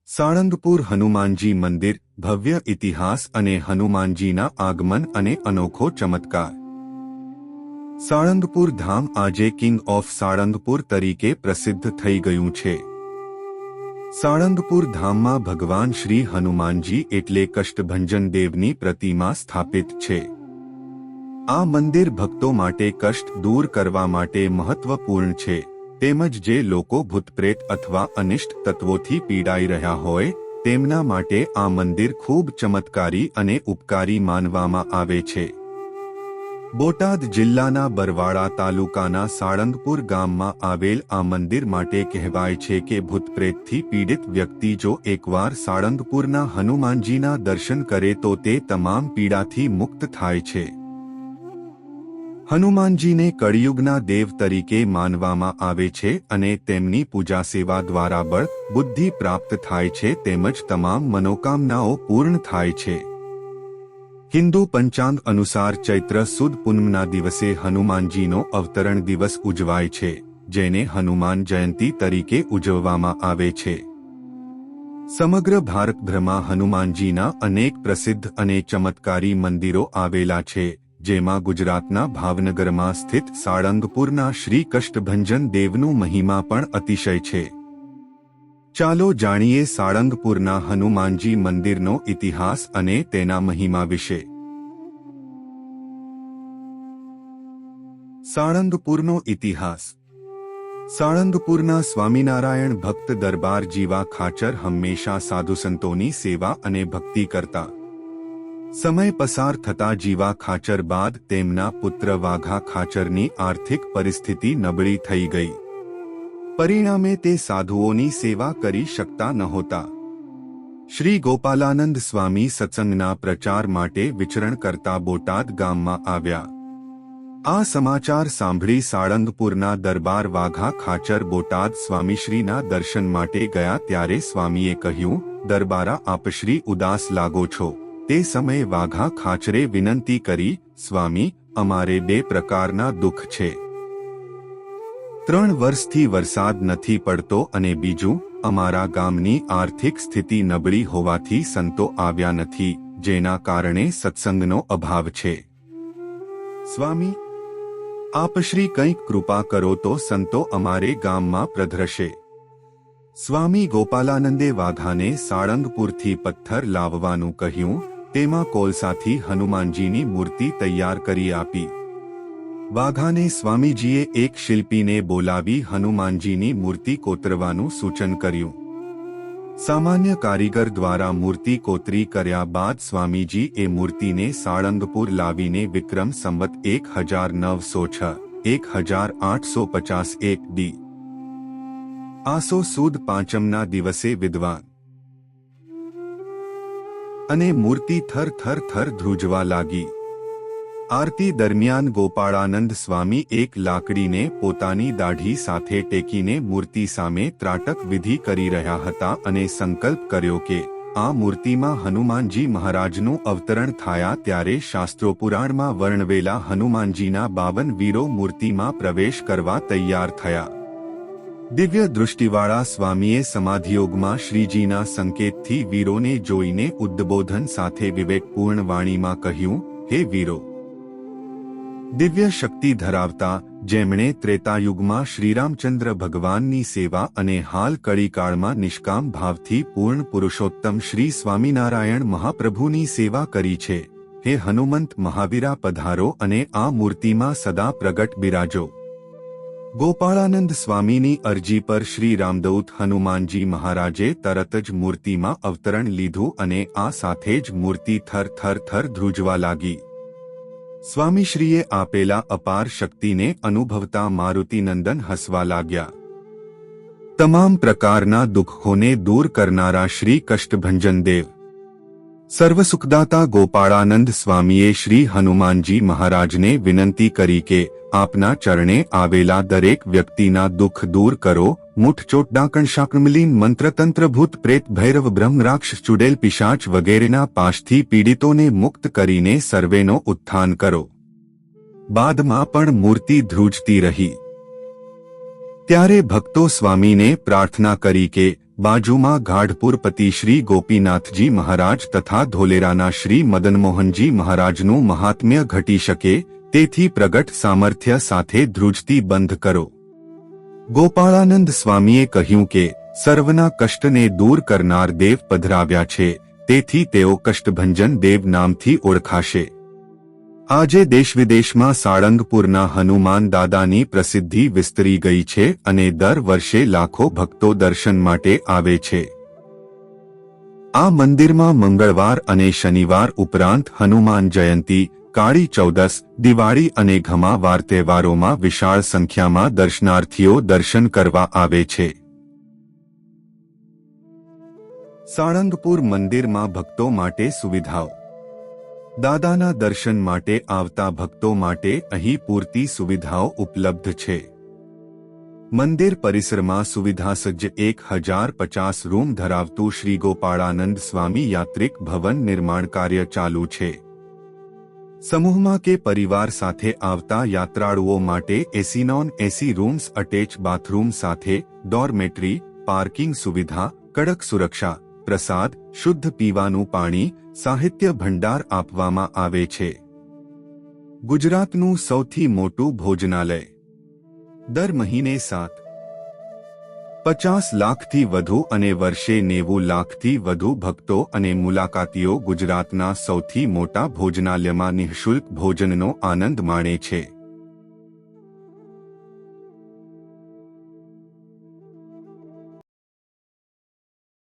સાળંગપુર હનુમાનજી મંદિર, ભવ્ય ઇતિહાસ અને હનુમાનજીના આગમન અને અનોખો ચમત્કાર। સાળંગપુર ધામ આજે કિંગ ઓફ સાળંગપુર તરીકે પ્રસિદ્ધ થઈ ગયું છે। સાળંગપુર ધામમાં ભગવાન શ્રી હનુમાનજી એટલે કષ્ટભંજન દેવની પ્રતિમા સ્થાપિત છે। આ મંદિર ભક્તો માટે કષ્ટ દૂર કરવા માટે મહત્વપૂર્ણ છે, તેમજ જે લોકો ભૂતપ્રેત અથવા અનિષ્ટ તત્વોથી પીડાઈ રહ્યા હોય તેમના માટે આ મંદિર ખૂબ ચમત્કારી અને ઉપકારી માનવામાં આવે છે। બોટાદ જિલ્લાના બરવાળા તાલુકાના સાળંગપુર ગામમાં આવેલ આ મંદિર માટે કહેવાય છે કે ભૂતપ્રેતથી પીડિત વ્યક્તિ જો એકવાર સાળંગપુરના હનુમાનજીના દર્શન કરે તો તે તમામ પીડાથી મુક્ત થાય છે। હનુમાનજીને કળિયુગના દેવ તરીકે માનવામાં આવે છે અને તેમની પૂજા સેવા દ્વારા બળ બુદ્ધિ પ્રાપ્ત થાય છે તેમજ તમામ મનોકામનાઓ પૂર્ણ થાય છે। હિન્દુ પંચાંગ અનુસાર ચૈત્ર સુદ પૂનમના દિવસે હનુમાનજીનો અવતરણ દિવસ ઉજવાય છે, જેને હનુમાન જયંતી તરીકે ઉજવવામાં આવે છે। સમગ્ર ભારતભરમાં હનુમાનજીના અનેક પ્રસિદ્ધ અને ચમત્કારી મંદિરો આવેલા છે, જેમાં ગુજરાતના ભાવનગરમાં સ્થિત સાળંગપુરના શ્રી કષ્ટભંજન દેવનું મહિમા પણ અતિશય છે। ચાલો જાણીએ સાળંગપુરના હનુમાનજી મંદિરનો ઇતિહાસ અને તેના મહિમા વિશે। સાળંગપુરનો ઇતિહાસ। સાળંગપુરના સ્વામિનારાયણ ભક્ત દરબાર જીવા ખાચર હંમેશા સાધુસંતોની સેવા અને ભક્તિ કરતા। સમય પસાર થતા જીવા ખાચર બાદ તેમના પુત્ર વાઘા ખાચરની આર્થિક પરિસ્થિતિ નબળી થઈ ગઈ। પરિણામે તે સાધુઓની સેવા કરી શકતા નહોતા। શ્રી ગોપાલાનંદ સ્વામી સત્સંગના પ્રચાર માટે વિચરણ કરતા બોટાદ ગામમાં આવ્યા। આ સમાચાર સાંભળી સાળંગપુરના દરબાર વાઘા ખાચર બોટાદ સ્વામીશ્રીના દર્શન માટે ગયા ત્યારે સ્વામીએ કહ્યું, દરબારા આપ શ્રી ઉદાસ લાગો છો। તે સમયે વાઘા ખાચરે વિનંતી કરી, સ્વામી અમારે બે પ્રકારના દુઃખ છે। 3 વર્ષથી વરસાદ નથી પડતો અને બીજું અમારા ગામની આર્થિક સ્થિતિ નબળી હોવાથી સંતો આવ્યા નથી, જેના કારણે સત્સંગનો અભાવ છે। સ્વામી આપ શ્રી કંઈક કૃપા કરો તો સંતો અમારે ગામમાં પ્રધરશે। સ્વામી ગોપાલાનંદે વાઘાને સાળંગપુરથી પથ્થર લાવવાનું કહ્યું, તેમાં કોલસાથી હનુમાનજીની મૂર્તિ તૈયાર કરી આપી। વાઘાને સ્વામીજીએ એક શિલ્પીને બોલાવી હનુમાનજીની મૂર્તિ કોતરવાનું સૂચન કર્યું। સામાન્ય કારીગર દ્વારા મૂર્તિ કોતરી કર્યા બાદ સ્વામીજી એ મૂર્તિને સાળંગપુર લાવીને વિક્રમ સંવત 1906 1851 ડી આસો સુદ પાંચમના દિવસે વિદ્વાન અને મૂર્તિ થર થર થર ધ્રુજવા લાગી। આરતી દરમિયાન ગોપાળાનંદ સ્વામી એક લાકડીને પોતાની દાઢી સાથે ટેકીને મૂર્તિ સામે ત્રાટક વિધિ કરી રહ્યા હતા અને સંકલ્પ કર્યો કે આ મૂર્તિમાં હનુમાનજી મહારાજનું અવતરણ થયા ત્યારે શાસ્ત્રોપુરાણમાં વર્ણવેલા હનુમાનજીના 52 વીરો મૂર્તિમાં પ્રવેશ કરવા તૈયાર થયા। દિવ્ય દૃષ્ટિવાળા સ્વામીએ સમાધિયોગમાં શ્રીજીના સંકેતથી વીરોને જોઈને ઉદ્બોધન સાથે વિવેકપૂર્ણ વાણીમાં કહ્યું, હે વીરો, દિવ્ય શક્તિ ધરાવતા જેમણે ત્રેતાયુગમાં શ્રીરામચંદ્ર ભગવાનની સેવા અને હાલ કળીકાળમાં નિષ્કામ ભાવથી પૂર્ણ પુરુષોત્તમ શ્રી સ્વામિનારાયણ મહાપ્રભુની સેવા કરી છે, હે હનુમંત મહાવીરા પધારો અને આ મૂર્તિમાં સદા પ્રગટ બિરાજો। ગોપાળાનંદ સ્વામીની અરજી પર શ્રી રામદૂત હનુમાનજી મહારાજે તરત જ મૂર્તિમાં અવતરણ લીધું અને આ સાથે જ મૂર્તિ થર થર થર ધ્રુજવા લાગી। સ્વામીશ્રીએ આપેલા અપાર શક્તિને અનુભવતા મારુતિનંદન હસવા લાગ્યા। તમામ પ્રકારના દુઃખોને દૂર કરનારા શ્રી કષ્ટભંજન દેવ સર્વસુખદાતા ગોપાળાનંદ સ્વામીએ શ્રી હનુમાનજી મહારાજને વિનંતી કરી કે આપના ચરણે આવેલા દરેક વ્યક્તિના દુઃખ દૂર કરો। મૂઠચોટ ડાકણશાકમલીન મંત્રતંત્ર ભૂત પ્રેત ભૈરવ બ્રહ્મ રાક્ષસ ચુડેલ પિશાચ વગેરેના પાશથી પીડિતોને મુક્ત કરીને સર્વેનો ઉત્થાન કરો। બાદમાં પણ મૂર્તિ ધ્રુજતી રહી। ત્યારે ભક્તો સ્વામીને પ્રાર્થના કરી કે બાજુમાં ગાઢપુરપતિ શ્રી ગોપીનાથજી મહારાજ તથા ધોલેરાના શ્રી મદનમોહનજી મહારાજનું મહાત્મ્ય ઘટી શકે તેથી પ્રગટ સામર્થ્ય સાથે ધ્રુજતી બંધ કરો. ગોપાળાનંદ સ્વામીએ કહ્યું કે સર્વના કષ્ટને દૂર કરનાર દેવ પધરાવ્યા છે, તેથી તેઓ કષ્ટભંજન દેવ નામથી ઓળખાશે. આજે દેશવિદેશમાં સાળંગપુરના હનુમાન દાદાની પ્રસિદ્ધિ વિસ્તરી ગઈ છે અને દર વર્ષે લાખો ભક્તો દર્શન માટે આવે છે. આ મંદિરમાં મંગળવાર અને શનિવાર ઉપરાંત હનુમાન જયંતી, કાળી ચૌદસ, દિવાળી અને ઘમા વાર તહેવારોમાં વિશાળ સંખ્યામાં દર્શનાર્થીઓ દર્શન કરવા આવે છે. સાળંગપુર મંદિરમાં ભક્તો માટે સુવિધાઓ. દાદાના દર્શન માટે આવતા ભક્તો માટે અહીં પૂરતી સુવિધાઓ ઉપલબ્ધ છે. મંદિર પરિસરમાં સુવિધાસજ્જ 1050 રૂમ ધરાવતું શ્રી ગોપાળાનંદ સ્વામી યાત્રિક ભવન નિર્માણ કાર્ય ચાલુ છે. સમૂહમાં કે પરિવાર સાથે આવતા યાત્રાળુઓ માટે AC non AC rooms, attach bathroom સાથે ડોરમેટરી, પાર્કિંગ સુવિધા, કડક સુરક્ષા, પ્રસાદ, શુદ્ધ પીવાનું પાણી, સાહિત્ય ભંડાર આપવામાં આવે છે. ગુજરાતનું સૌથી મોટું ભોજનાલય. દર મહિને 750 લાખથી વધુ અને વર્ષે 90 લાખથી વધુ ભક્તો અને મુલાકાતીઓ ગુજરાતના સૌથી મોટા ભોજનાલયમાં નિઃશુલ્ક ભોજનનો આનંદ માણે છે.